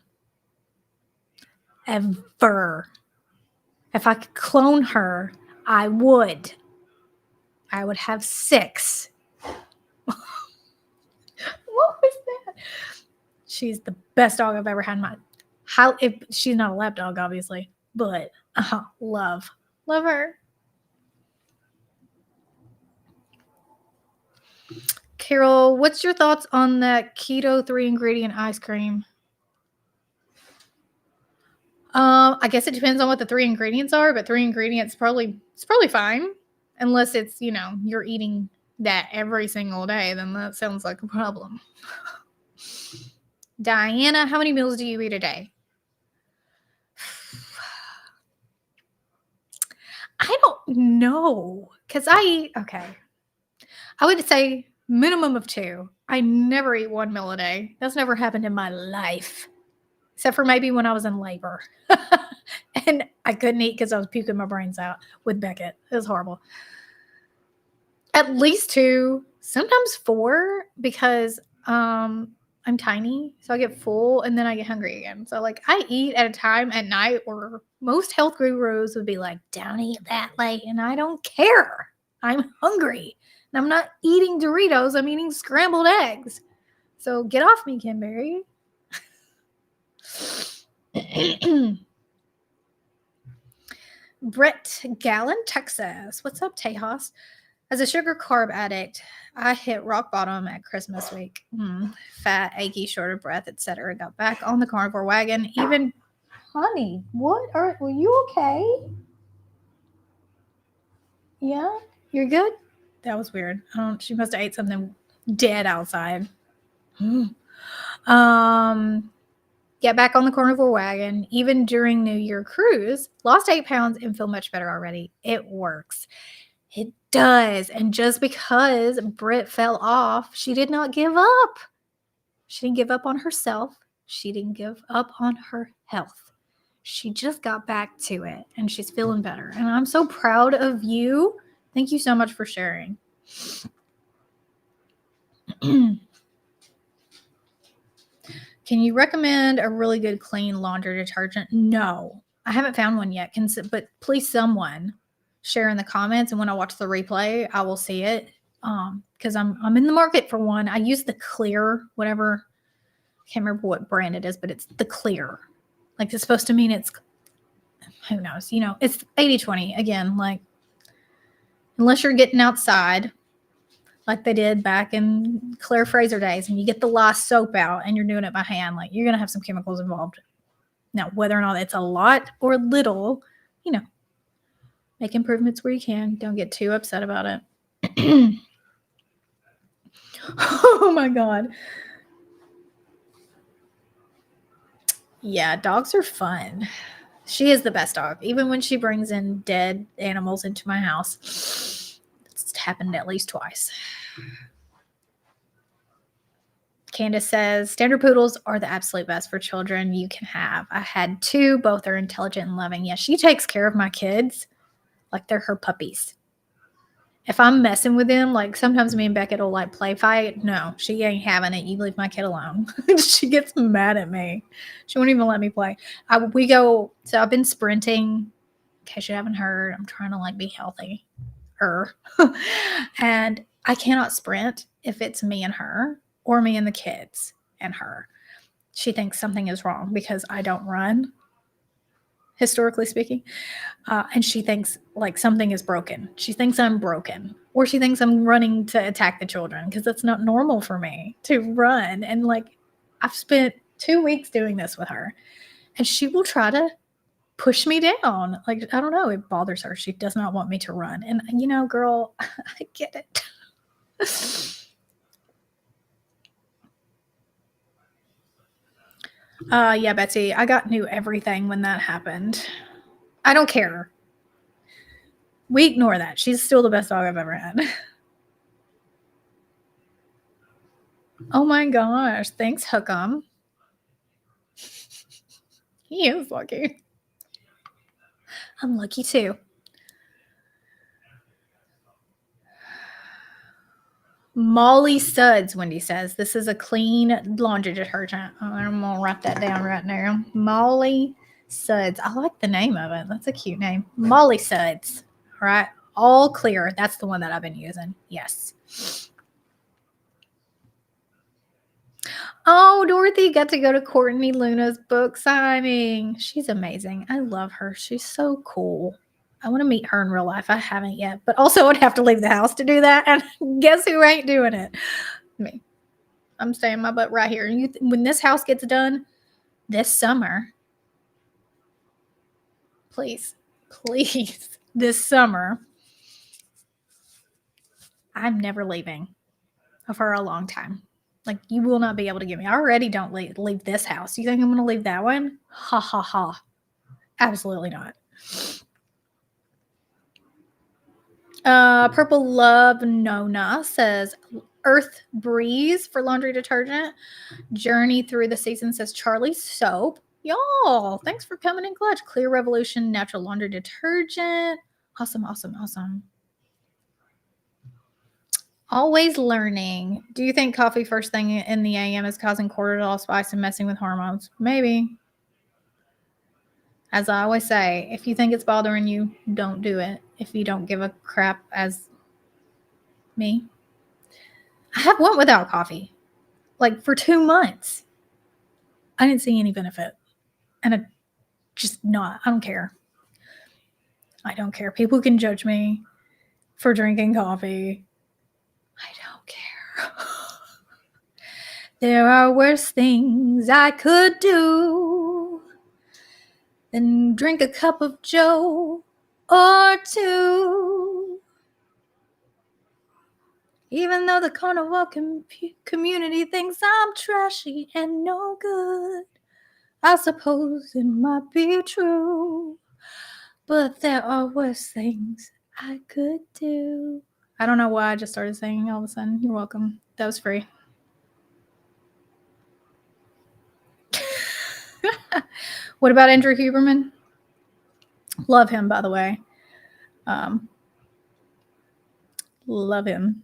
If I could clone her, I would. I would have 6. What was that? She's the best dog I've ever had in my life. If she's not a lap dog, obviously, but love her. Carol, what's your thoughts on that keto 3-ingredient ice cream? I guess it depends on what the 3 ingredients are, but 3 ingredients it's probably fine, unless it's, you're eating that every single day, then that sounds like a problem. Diana, how many meals do you eat a day? I don't know, because I would say minimum of 2. I never eat 1 meal a day. That's never happened in my life, except for maybe when I was in labor. And I couldn't eat because I was puking my brains out with Beckett. It was horrible. At least 2, sometimes 4, because I'm tiny, so I get full and then I get hungry again. So like I eat at a time at night where most health gurus would be like, don't eat that late, and I don't care. I'm hungry. And I'm not eating Doritos, I'm eating scrambled eggs. So get off me, Kimberly. Brett Gallon, Texas. What's up, Tejas? As a sugar carb addict, I hit rock bottom at Christmas week. Fat, achy, short of breath, etc. Got back on the carnivore wagon. Even, honey, were you okay? Yeah, you're good. That was weird. She must have ate something dead outside. Get back on the carnivore wagon. Even during New Year cruise, lost 8 pounds and feel much better already. It works. It does. And just because Britt fell off, she did not give up. She didn't give up on herself. She didn't give up on her health. She just got back to it and she's feeling better. And I'm so proud of you. Thank you so much for sharing. Can you recommend a really good clean laundry detergent? No, I haven't found one yet. But please, someone share in the comments, and when I watch the replay, I will see it. Because I'm in the market for one. I use the clear, whatever. I can't remember what brand it is, but it's the clear. Like it's supposed to mean it's, who knows? It's 80-20 again. Like unless you're getting outside, like they did back in Claire Fraser days, and you get the last soap out and you're doing it by hand, like you're going to have some chemicals involved. Now, whether or not it's a lot or little, make improvements where you can. Don't get too upset about it. Oh my God. Yeah, dogs are fun. She is the best dog. Even when she brings in dead animals into my house, it's happened at least twice. Candace says, standard poodles are the absolute best for children you can have. I had 2. Both are intelligent and loving. Yeah, she takes care of my kids like they're her puppies. If I'm messing with them, like sometimes me and Beckett will like play fight. No, she ain't having it. You leave my kid alone. She gets mad at me. She won't even let me play. So I've been sprinting. In case you haven't heard, I'm trying to like be healthy. And I cannot sprint if it's me and her or me and the kids and her. She thinks something is wrong because I don't run, historically speaking. And she thinks like something is broken. She thinks I'm broken, or she thinks I'm running to attack the children, because that's not normal for me to run. And like I've spent 2 weeks doing this with her, and she will try to push me down. Like, I don't know, it bothers her. She does not want me to run. And girl, I get it. Yeah, Betsy, I got new everything when that happened. I don't care. We ignore that. She's still the best dog I've ever had. Oh my gosh. Thanks, Hookem. He is lucky. I'm lucky too. Molly Suds, Wendy says. This is a clean laundry detergent. I'm going to write that down right now. Molly Suds. I like the name of it. That's a cute name. Molly Suds. All right. All clear. That's the one that I've been using. Yes. Oh, Dorothy got to go to Courtney Luna's book signing. She's amazing. I love her. She's so cool. I want to meet her in real life. I haven't yet, but also I'd have to leave the house to do that. And guess who ain't doing it? Me. I'm staying my butt right here. And when this house gets done this summer, please, this summer, I'm never leaving for a long time. Like, you will not be able to get me. I already don't leave this house. You think I'm going to leave that one? Ha, ha, ha. Absolutely not. Purple Love Nona says, Earth Breeze for laundry detergent. Journey Through the Season says Charlie Soap. Y'all, thanks for coming in clutch. Clear Revolution Natural Laundry Detergent. Awesome, awesome, awesome. Always learning. Do you think coffee first thing in the AM is causing cortisol spikes and messing with hormones? Maybe. As I always say, if you think it's bothering you, don't do it. If you don't give a crap as me. I have went without coffee. Like for 2 months. I didn't see any benefit. And I don't care. I don't care. People can judge me for drinking coffee. I don't care. There are worse things I could do than drink a cup of Joe or two. Even though the carnival community thinks I'm trashy and no good, I suppose it might be true. But there are worse things I could do. I don't know why I just started singing all of a sudden. You're welcome. That was free. What about Andrew Huberman? Love him, by the way. Love him.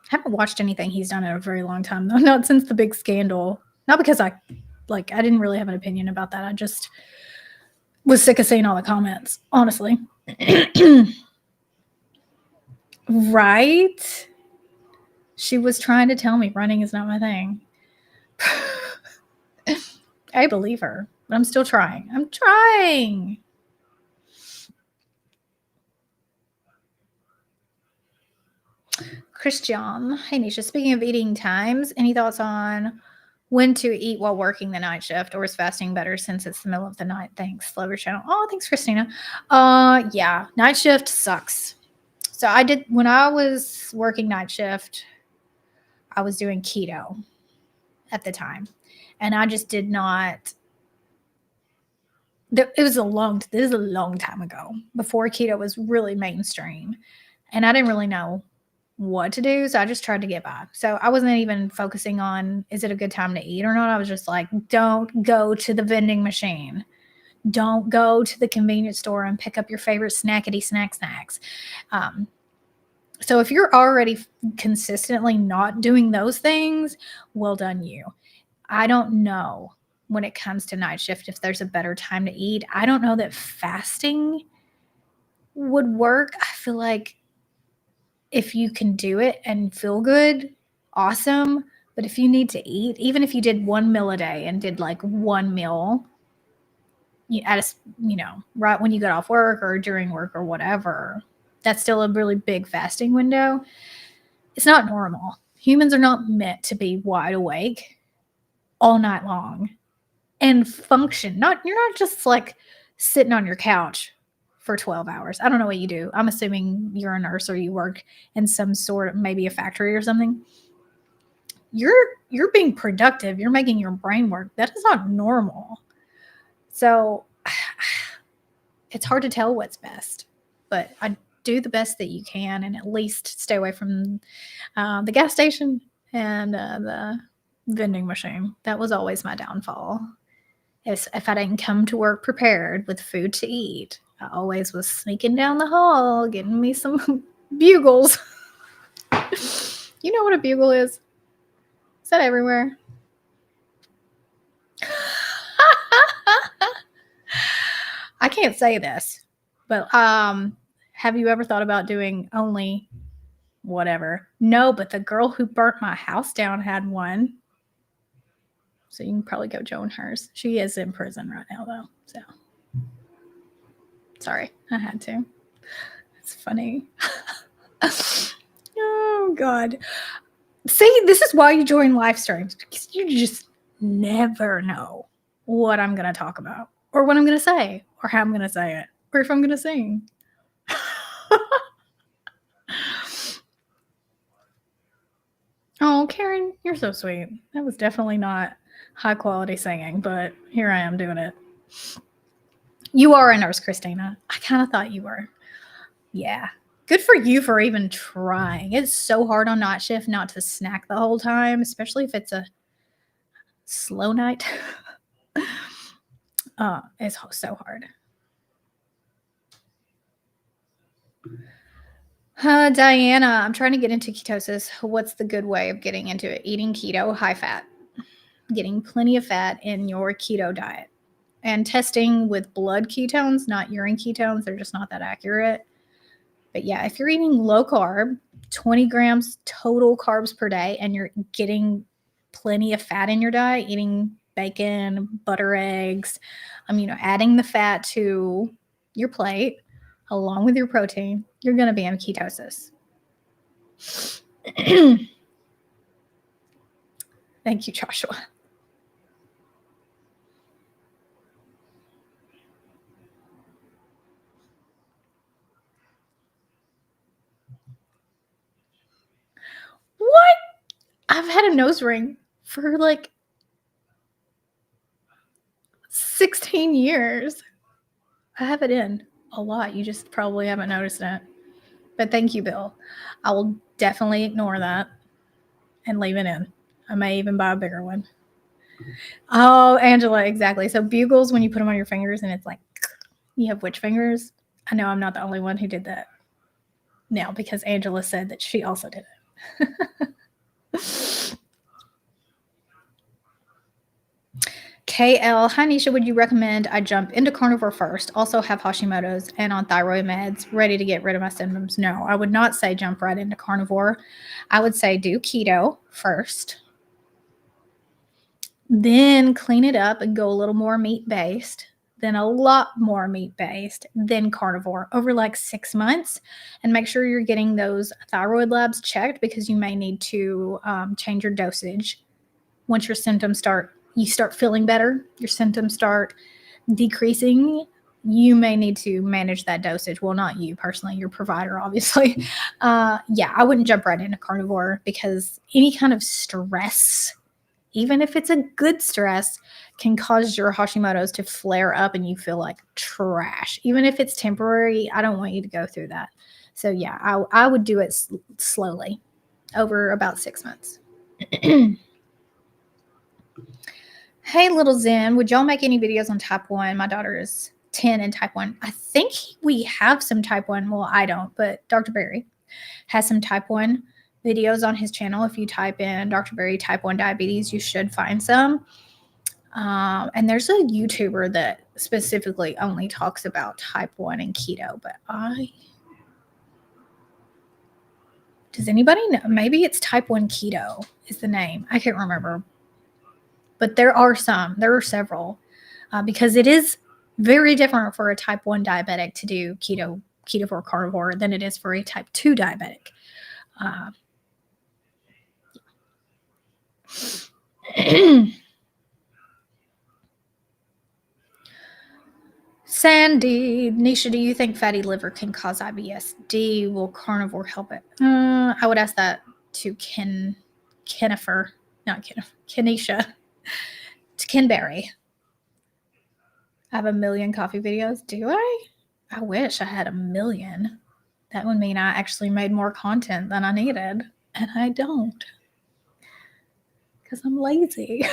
Haven't watched anything he's done in a very long time, though. Not since the big scandal. Not because I didn't really have an opinion about that. I just was sick of seeing all the comments, honestly. Right? She was trying to tell me running is not my thing. I believe her, but I'm still trying. I'm trying. Christian. Hey, Nisha. Speaking of eating times, any thoughts on when to eat while working the night shift, or is fasting better since it's the middle of the night? Thanks. Love your channel. Oh, thanks, Christina. Yeah, night shift sucks. So when I was working night shift, I was doing keto at the time, and I just did not. This is a long time ago, before keto was really mainstream, and I didn't really know what to do, so I just tried to get by. So I wasn't even focusing on, is it a good time to eat or not? I was just like, don't go to the vending machine. Don't go to the convenience store and pick up your favorite snackety snacks. So if you're already consistently not doing those things, well done you. I don't know when it comes to night shift if there's a better time to eat. I don't know that fasting would work. I feel like if you can do it and feel good, awesome. But if you need to eat, even if you did 1 meal a day and did like 1 meal, right when you got off work or during work or whatever, that's still a really big fasting window. It's not normal. Humans are not meant to be wide awake all night long and function. You're not just like sitting on your couch for 12 hours. I don't know what you do. I'm assuming you're a nurse or you work in some sort of, maybe a factory or something. You're being productive. You're making your brain work. That is not normal. So it's hard to tell what's best, but I do the best that you can, and at least stay away from the gas station and the vending machine. That was always my downfall. If I didn't come to work prepared with food to eat, I always was sneaking down the hall, getting me some bugles. You know what a bugle is? Is that everywhere? I can't say this, but have you ever thought about doing only whatever? No, but the girl who burnt my house down had one. So you can probably go join hers. She is in prison right now, though. So sorry, I had to. It's funny. Oh, God. See, this is why you join live streams, because you just never know what I'm going to talk about, or what I'm going to say, or how I'm going to say it, or if I'm going to sing. Oh, Karen, you're so sweet. That was definitely not high quality singing, but here I am doing it. You are a nurse, Christina. I kind of thought you were. Yeah. Good for you for even trying. It's so hard on night shift not to snack the whole time, especially if it's a slow night. It's so hard. Diana, I'm trying to get into ketosis. What's the good way of getting into it? Eating keto, high fat, getting plenty of fat in your keto diet, and testing with blood ketones, not urine ketones. They're just not that accurate. But yeah, if you're eating low carb, 20 grams total carbs per day, and you're getting plenty of fat in your diet, eating bacon, butter, eggs, adding the fat to your plate along with your protein, you're going to be in ketosis. Thank you, Joshua. What? I've had a nose ring for like 16 years. I have it in a lot. You just probably haven't noticed it. But thank you, Bill. I will definitely ignore that and leave it in. I may even buy a bigger one. Oh, Angela, exactly. So bugles, when you put them on your fingers and it's like, you have witch fingers. I know I'm not the only one who did that. Now, because Angela said that she also did it. KL, hi Nisha, would you recommend I jump into carnivore first, also have Hashimoto's and on thyroid meds, ready to get rid of my symptoms? No, I would not say jump right into carnivore. I would say do keto first, then clean it up and go a little more meat-based, then a lot more meat-based, then carnivore over like 6 months, and make sure you're getting those thyroid labs checked because you may need to change your dosage. Once your symptoms you start feeling better, your symptoms start decreasing, you may need to manage that dosage. Well, not you personally, your provider, obviously. Yeah, I wouldn't jump right into carnivore because any kind of stress, even if it's a good stress, can cause your Hashimoto's to flare up and you feel like trash. Even if it's temporary, I don't want you to go through that. So yeah, I would do it slowly over about 6 months. Hey, little Zen, would y'all make any videos on type 1? My daughter is 10 and type 1. I think we have some type 1. Well, I don't, but Dr. Berry has some type 1 videos on his channel. If you type in Dr. Berry type 1 diabetes, you should find some. And there's a YouTuber that specifically only talks about type 1 and keto, but does anybody know? Maybe it's type 1 keto is the name. I can't remember. But there are several, because it is very different for a type 1 diabetic to do ketovore carnivore than it is for a type 2 diabetic. Sandy, Nisha, do you think fatty liver can cause IBS-D? Will carnivore help it? I would ask that to Kenisha. To Kenberry. I have 1 million coffee videos. Do I? I wish I had 1 million. That would mean I actually made more content than I needed. And I don't. Because I'm lazy.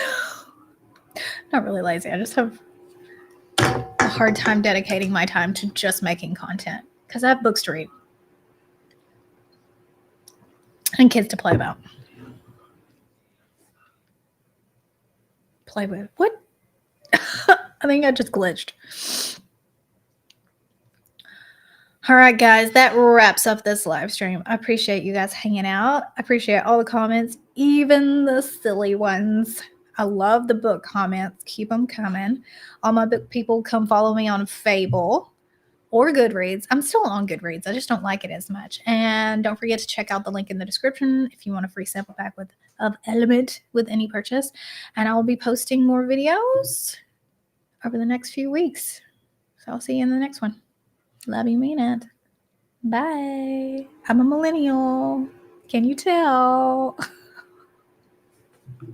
Not really lazy. I just have a hard time dedicating my time to just making content. Because I have books to read. And kids to play about. Play with. What? I think I just glitched. All right, guys, that wraps up this live stream. I appreciate you guys hanging out. I appreciate all the comments, even the silly ones. I love the book comments. Keep them coming. All my book people, come follow me on Fable or Goodreads. I'm still on Goodreads. I just don't like it as much. And don't forget to check out the link in the description if you want a free sample pack of Element with any purchase. And I'll be posting more videos over the next few weeks. So I'll see you in the next one. Love you, mean it. Bye. I'm a millennial. Can you tell?